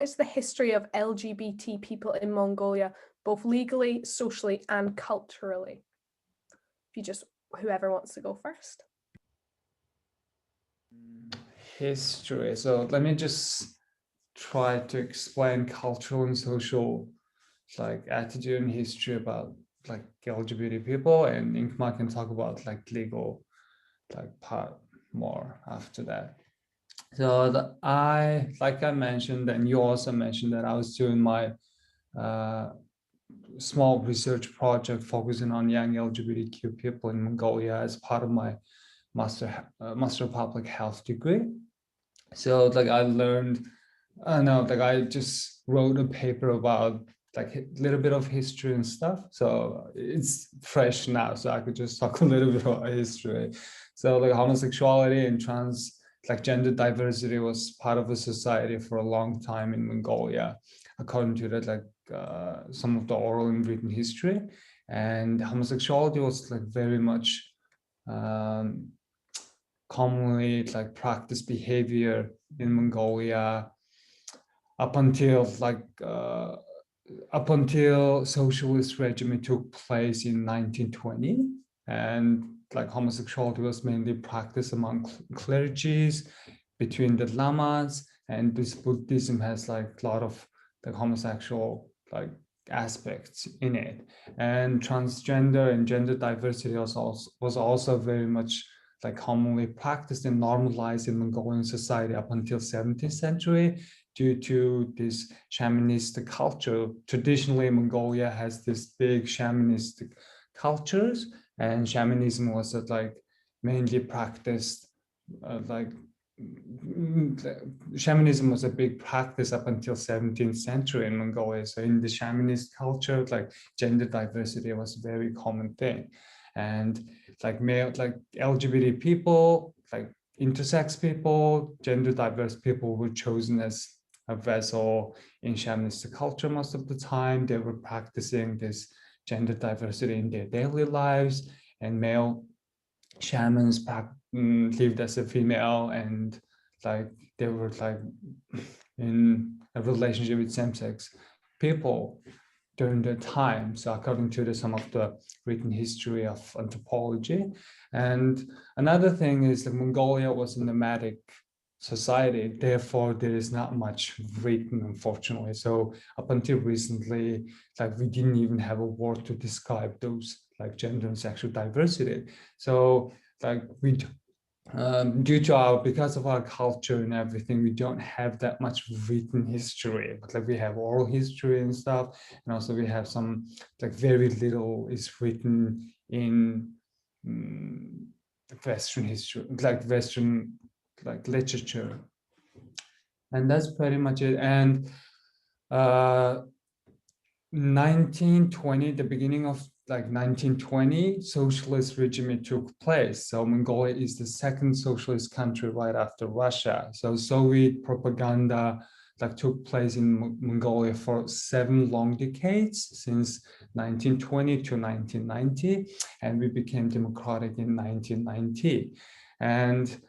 is the history of LGBT people in Mongolia, both legally, socially, and culturally? If you just, whoever wants to go first. History. So let me just try to explain cultural and social like attitude and history about like LGBT people, and Inkma can talk about like legal like part more after that. So like I mentioned, and you also mentioned that I was doing my small research project focusing on young LGBTQ people in Mongolia as part of my master of public health degree. So like I learned, I don't know, like I just wrote a paper about like a little bit of history and stuff. So it's fresh now, so I could just talk a little bit about history. So like homosexuality and trans, like gender diversity was part of the society for a long time in Mongolia, according to that, like some of the oral and written history. And homosexuality was like very much commonly like practiced behavior in Mongolia up until socialist regime took place in 1920, and like homosexuality was mainly practiced among clergies between the lamas, and this Buddhism has like a lot of like homosexual like aspects in it, and transgender and gender diversity was also very much like commonly practiced and normalized in Mongolian society up until 17th century due to this shamanistic culture. Traditionally, Mongolia has this big shamanistic cultures, and shamanism was like mainly practiced like shamanism was a big practice up until 17th century in Mongolia. So in the shamanist culture, like gender diversity was a very common thing. And like male, like LGBT people, like intersex people, gender diverse people were chosen as a vessel in shamanistic culture most of the time. They were practicing this gender diversity in their daily lives, and male shamans lived as a female, and like they were like in a relationship with same-sex people during the time. So according to some of the written history of anthropology. And another thing is that Mongolia was a nomadic society, therefore there is not much written, unfortunately. So up until recently, like we didn't even have a word to describe those like gender and sexual diversity. So like due to because of our culture and everything, we don't have that much written history, but like we have oral history and stuff, and also we have some like very little is written in Western history, like Western like literature, and that's pretty much it. And 1920, the beginning of like 1920, socialist regime took place. So Mongolia is the second socialist country right after Russia. So Soviet propaganda like took place in Mongolia for 7 long decades, since 1920 to 1990, and we became democratic in 1990. And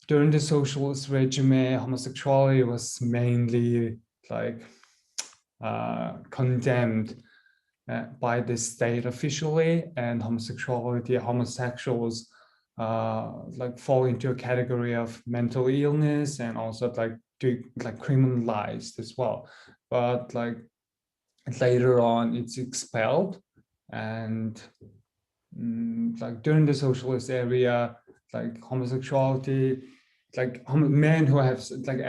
during the socialist regime, homosexuality was mainly like condemned by the state officially, and homosexuals like fall into a category of mental illness, and also like criminalized as well. But like later on, it's expelled, and like during the socialist area, like homosexuality, like men who have like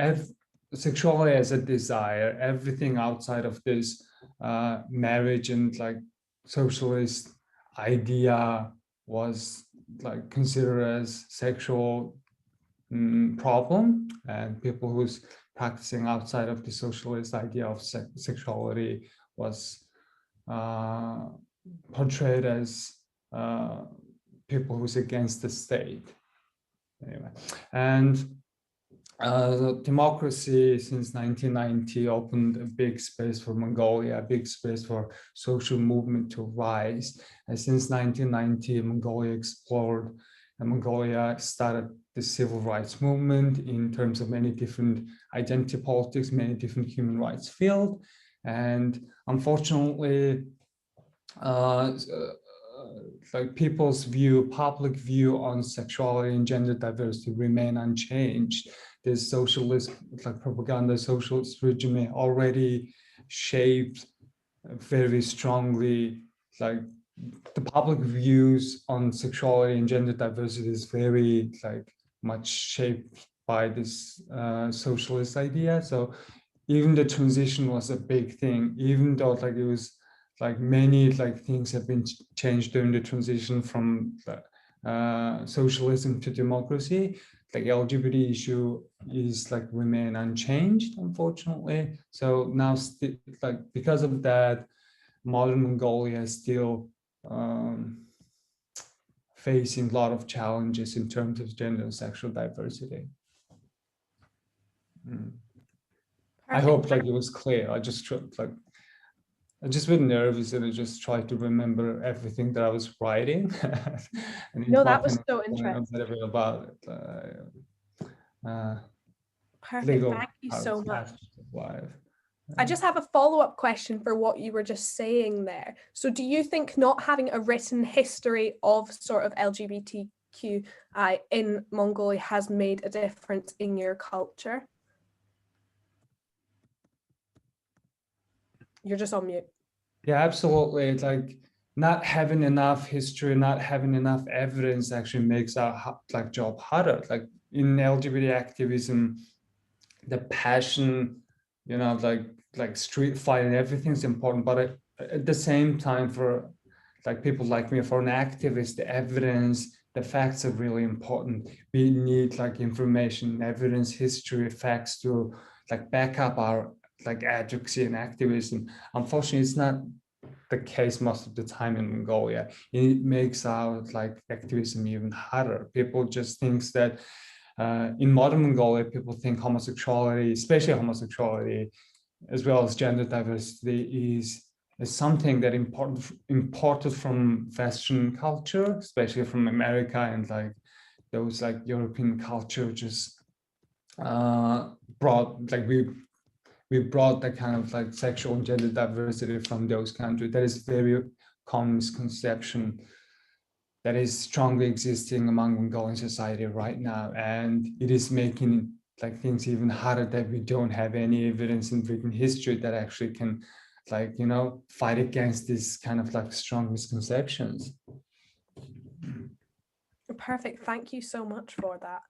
sexuality as a desire, everything outside of this marriage and like socialist idea was like considered as sexual problem, and people who's practicing outside of the socialist idea of sexuality was uh, portrayed as uh, people who's against the state. Anyway, and democracy since 1990 opened a big space for Mongolia, a big space for social movement to rise. And since 1990, Mongolia explored Mongolia started the civil rights movement in terms of many different identity politics, many different human rights field. And unfortunately, like people's view, public view on sexuality and gender diversity remain unchanged. This socialist, like propaganda, socialist regime already shaped very strongly, like the public views on sexuality and gender diversity is very like much shaped by this socialist idea. So even the transition was a big thing, even though like it was like many like things have been changed during the transition from socialism to democracy. Like LGBT issue is like remain unchanged, unfortunately. So now like because of that, modern Mongolia is still facing a lot of challenges in terms of gender and sexual diversity. I hope like it was clear. I just been nervous and I just tried to remember everything that I was writing. And No, that was so interesting. a bit about it. Perfect. Legal Thank you so much. Life. I just have a follow-up question for what you were just saying there. So do you think not having a written history of sort of LGBTQI in Mongolia has made a difference in your culture? You're just on mute. Yeah, absolutely. It's like not having enough history, not having enough evidence actually makes our like job harder. Like in LGBT activism, the passion, you know, like street fight and everything's important. But at the same time, for like people like me, for an activist, the evidence, the facts are really important. We need like information, evidence, history, facts to like back up our like advocacy and activism. Unfortunately, it's not the case most of the time in Mongolia. It makes our like activism even harder. People just think that in modern Mongolia, people think homosexuality, especially homosexuality, as well as gender diversity, is something that imported from Western culture, especially from America, and like those like European culture just brought like we brought that kind of like sexual and gender diversity from those countries. That is very common misconception that is strongly existing among Mongolian society right now. And it is making like things even harder that we don't have any evidence in written history that actually can like, you know, fight against this kind of like strong misconceptions. Perfect. Thank you so much for that.